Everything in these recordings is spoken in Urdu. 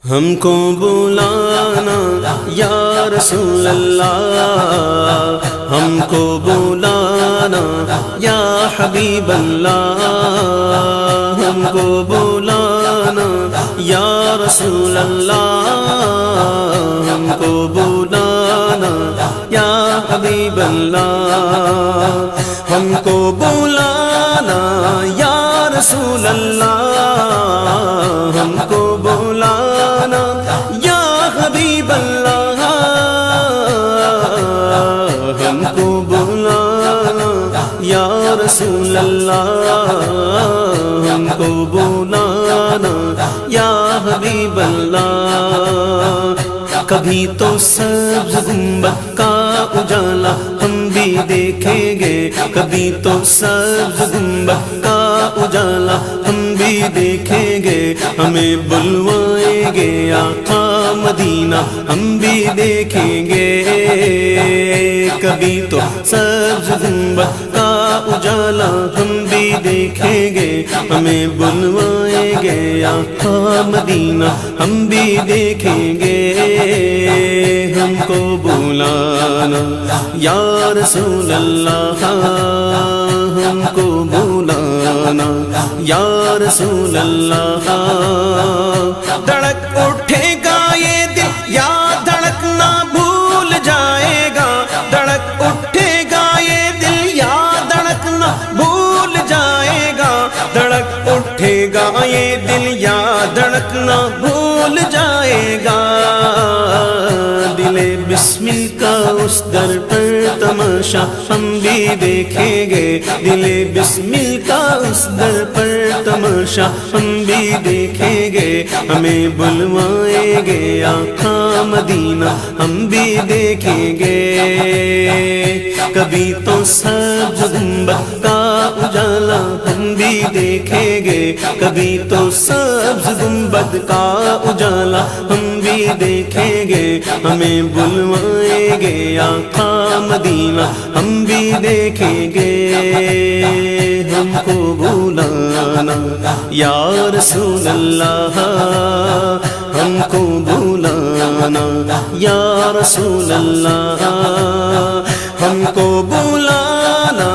ہم کو بلانا یا رسول اللہ، ہم کو بلانا یا حبیب اللہ، ہم کو بلانا یا رسول اللہ، ہم کو بلانا یا حبیب اللہ، ہم کو بلانا یا رسول اللہ، ہم کو بلانا یا حبیب اللہ، ہم کو بلانا یا رسول اللہ، ہم کو بلانا یا حبیب اللہ۔ کبھی تو سبز گنبد کا اجالا ہم بھی دیکھیں گے، کبھی تو سبز گنبد کا اجالا ہم بھی دیکھیں گے، ہمیں بلوائیں گے آقا مدینہ ہم بھی دیکھیں گے، کبھی تو سبز گنبد کا اجالا ہم بھی دیکھیں گے، ہمیں بلوائیں گے آقا مدینہ ہم بھی دیکھیں گے، ہم کو بلانا یا رسول اللہ، ہم کو بلانا یا رسول اللہ۔ دھڑک اٹھے گا یہ دل یا دھڑکنا بھول جائے گا، دھڑک اٹھے گا یہ دل یا دھڑکنا بھول جائے گا، دھڑک اٹھے گا یہ دل یا دھڑکنا بھول جائے گا، دل بسمل کا اس در پر تماشا ہم بھی دیکھیں گے، دل بسمل کا اس در پر تماشا ہم بھی دیکھیں گے، ہمیں بلوائیں گے آقا مدینہ ہم بھی دیکھیں گے، کبھی تو سبز گنبد کا اجالا ہم بھی دیکھیں گے، کبھی تو سبز گنبد کا اجالا ہم بھی دیکھیں گے، ہمیں بلوائیں گے آقا مدینہ ہم بھی دیکھیں گے، ہم کو بلانا یا رسول اللہ، ہم کو بلانا یا رسول اللہ، ہم کو بلانا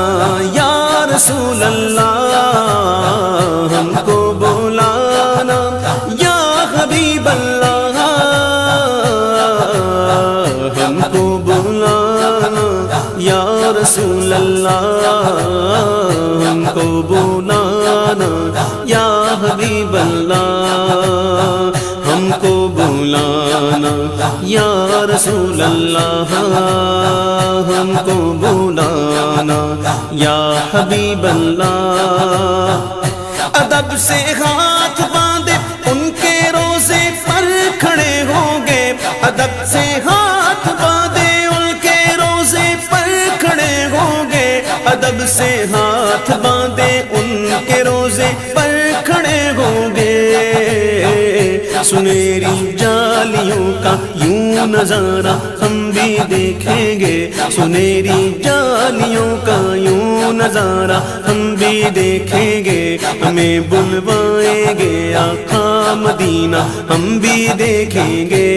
یا رسول اللہ، ہم کو بلانا یا حبیب اللہ، ہم کو بلانا یا رسول اللہ، ہم کو بلانا یا حبیب اللہ، ہم کو بلانا یا رسول اللہ، ہم کو بلانا یا حبیب اللہ۔ ادب سے ہاتھ باندھے ان کے روزے پر کھڑے ہوں گے، ادب سے ہاتھ باندھے ان کے روزے پر کھڑے ہوں گے، ادب سے ہاتھ باندھے ان کے روزے پر کھڑے ہوں گے، سنہری جالیوں کا یوں نظارہ ہم بھی دیکھیں گے، سنہری جالیوں کا یوں نظارہ ہم بھی دیکھیں گے، ہمیں بلوائیں گے آقا مدینہ ہم بھی دیکھیں گے،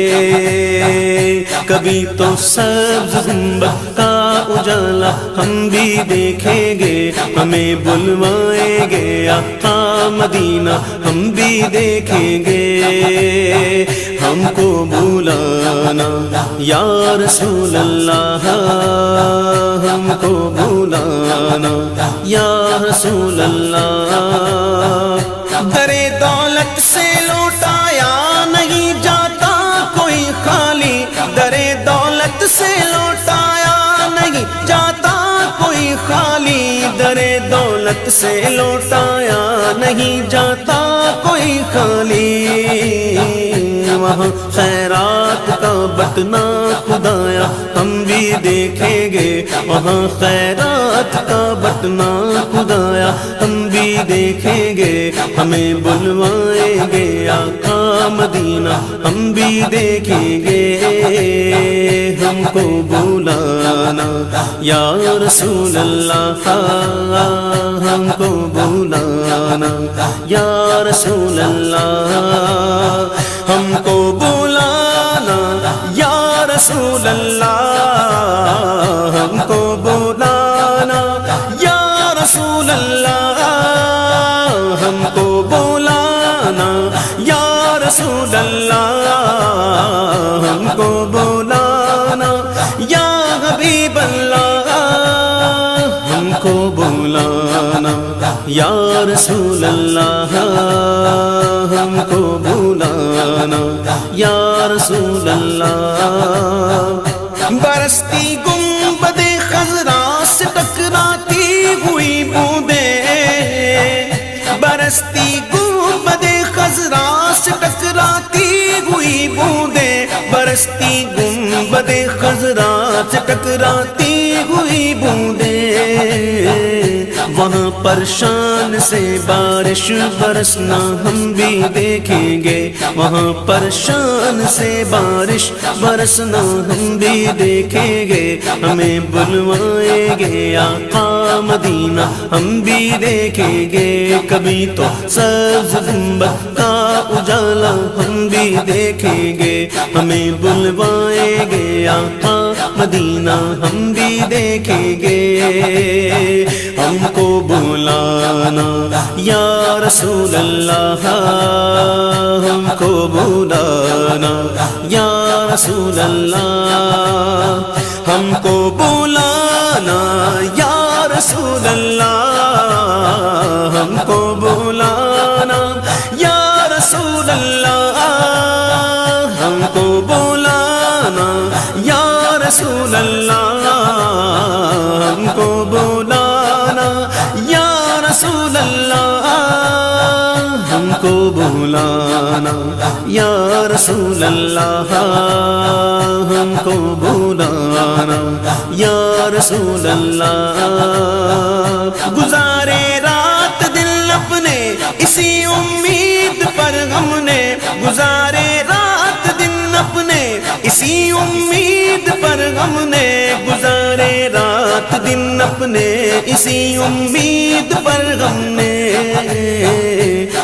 کبھی تو سبز گنبد کا اجالا ہم بھی دیکھیں گے، ہمیں بلوائیں گے آقا مدینہ ہم بھی دیکھیں گے، ہم کو بلانا یا رسول اللہ، ہم کو بلانا یا رسول اللہ، درے دولت سے لوٹایا نہیں جاتا کوئی خالی، درے دولت سے لوٹایا نہیں جاتا کوئی خالی، درے دولت سے لوٹایا نہیں جاتا کوئی خالی، وہاں خیرات کا بٹنا خدایا ہم بھی دیکھیں گے، وہاں خیرات کا بٹنا خدایا ہم بھی دیکھیں گے، ہمیں بلوائیں گے آقا مدینہ ہم بھی دیکھیں گے، ہم کو بلانا یا رسول اللہ، ہم کو بلانا یا رسول اللہ، ہم کو رسول اللہ ہم کو بلانا، یا رسول اللہ ہم کو بلانا، یا رسول اللہ ہم کو بلانا، یا حبیب اللہ ہم کو بلانا، یا رسول اللہ ہم کو بلانا، یا رسول اللہ۔ برستی گنبد خضرا سے ٹکراتی ہوئی بوندیں، برستی گنبد خضرا سے ٹکراتی ہوئی بوندیں، برستی گنبد خضرا سے ٹکراتی ہوئی بوندیں، وہاں پرشان سے بارش برسنا ہم بھی دیکھیں گے، وہاں پرشان سے بارش برسنا ہم بھی دیکھیں گے، ہمیں بلوائیں گے آقا مدینہ ہم بھی دیکھیں گے، کبھی تو سبز گنبد کا اجالا ہم بھی دیکھیں گے، ہمیں بلوائیں گے آقا مدینہ ہم بھی دیکھیں گے، ہم کو بلانا یا رسول اللہ ہم کو بلانا، یا رسول اللہ ہم کو بلانا، یا رسول اللہ ہم کو بلانا، یا رسول اللہ ہم کو بلانا، یا رسول اللہ ہم کو بلانا، یا رسول اللہ ہم کو بلانا، یا رسول اللہ ہم کو بلانا، یا رسول اللہ۔ گزارے رات دل اپنے اسی امید پر ہم نے، گزارے رات دن اپنے اسی امید پر ہم نے، گزارے رات دن اپنے اسی امید پر ہم نے،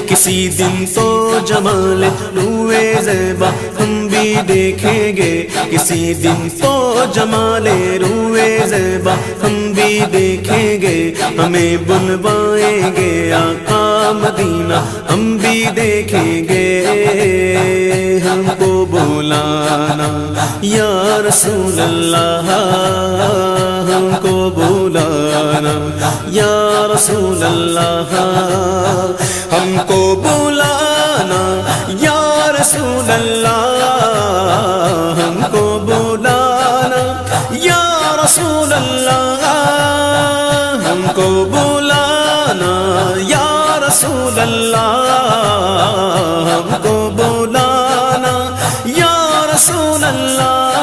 کسی دن تو جمال روئے زیبا ہم بھی دیکھیں گے، کسی دن تو جمال روئے زیبا ہم بھی دیکھیں گے، ہمیں بلوائیں گے آقا مدینہ ہم بھی دیکھیں گے، ہم کو بلانا یا رسول اللہ ہم کو بلانا، یا رسول اللہ ہم کو بلانا، یا رسول اللہ ہم کو بلانا، یا رسول اللہ ہم کو بلانا، یا رسول اللہ ہم کو بلانا، یا رسول اللہ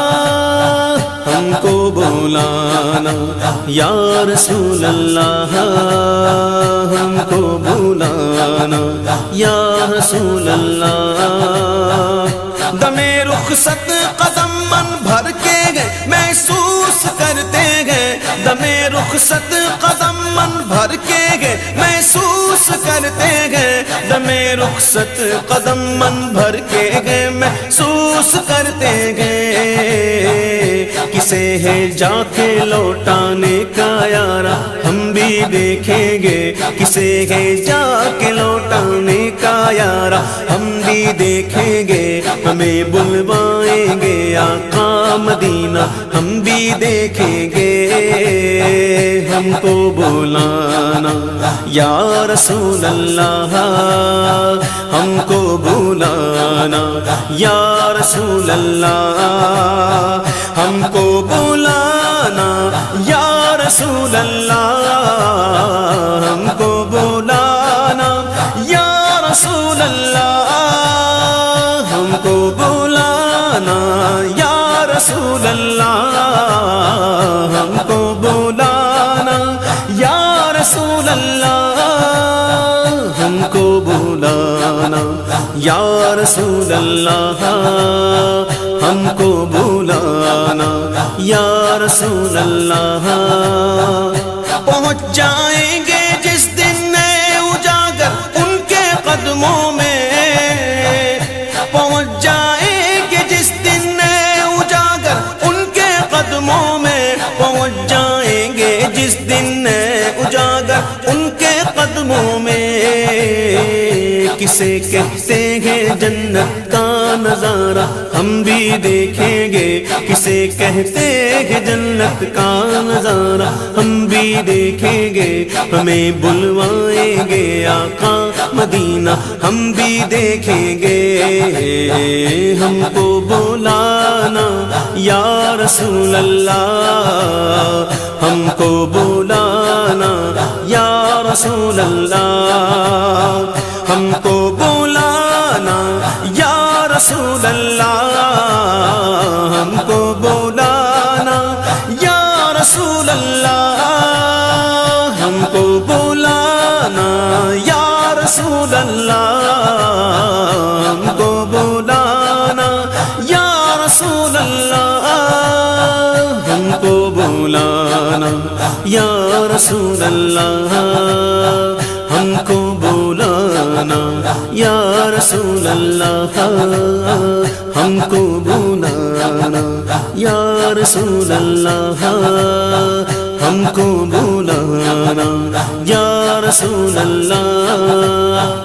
ہم کو بلانا، یا رسول اللہ ہم کو بلانا، یا رسول اللہ۔ دم رخصت قدم من بھر کے گئے محسوس کرتے گئے، دم رخصت قدم من بھر کے گئے محسوس کرتے گئے، دم رخصت قدم من بھر کے گئے محسوس کرتے گئے، کسے ہے جا کے لوٹانے کا یارا ہم بھی دیکھیں گے، کسے ہے جا کے لوٹانے کا یارا ہم بھی دیکھیں گے، ہمیں بلوائیں گے آقا مدینہ ہم بھی دیکھیں گے، ہم کو بلانا یا رسول اللہ ہم کو بلانا، یا رسول اللہ ہم کو بلانا، یا رسول اللہ ہم کو بلانا، یا رسول اللہ ہم کو بلانا، یا رسول اللہ ہم کو بلانا، یا رسول اللہ ہم کو بلانا، یا رسول اللہ ہم کو بلانا، یا رسول اللہ۔ پہنچ جائیں گے جس دن نئے اجاگر ان کے قدموں میں، پہنچ جائیں گے جس دن نئے اجاگر اجاگر ان کے قدموں میں، کسے کہتے ہیں جنت کا نظارہ ہم بھی دیکھیں گے، کسے کہتے ہیں جنت کا نظارہ ہم بھی دیکھیں گے، ہمیں بلوائیں گے آقا مدینہ ہم بھی دیکھیں گے، ہم کو بلانا یا رسول اللہ، ہم کو بلانا یا رسول اللہ، ہم کو بلانا یا رسول اللہ، ہم کو بلانا یا رسول اللہ، ہم کو بلانا یا رسول اللہ، ہم کو بلانا یا رسول اللہ، ہم کو بلانا یا رسول اللہ، ہم کو بلانا یا رسول اللہ، ہم کو بلانا یا رسول اللہ، ہم کو بلانا یا رسول اللہ۔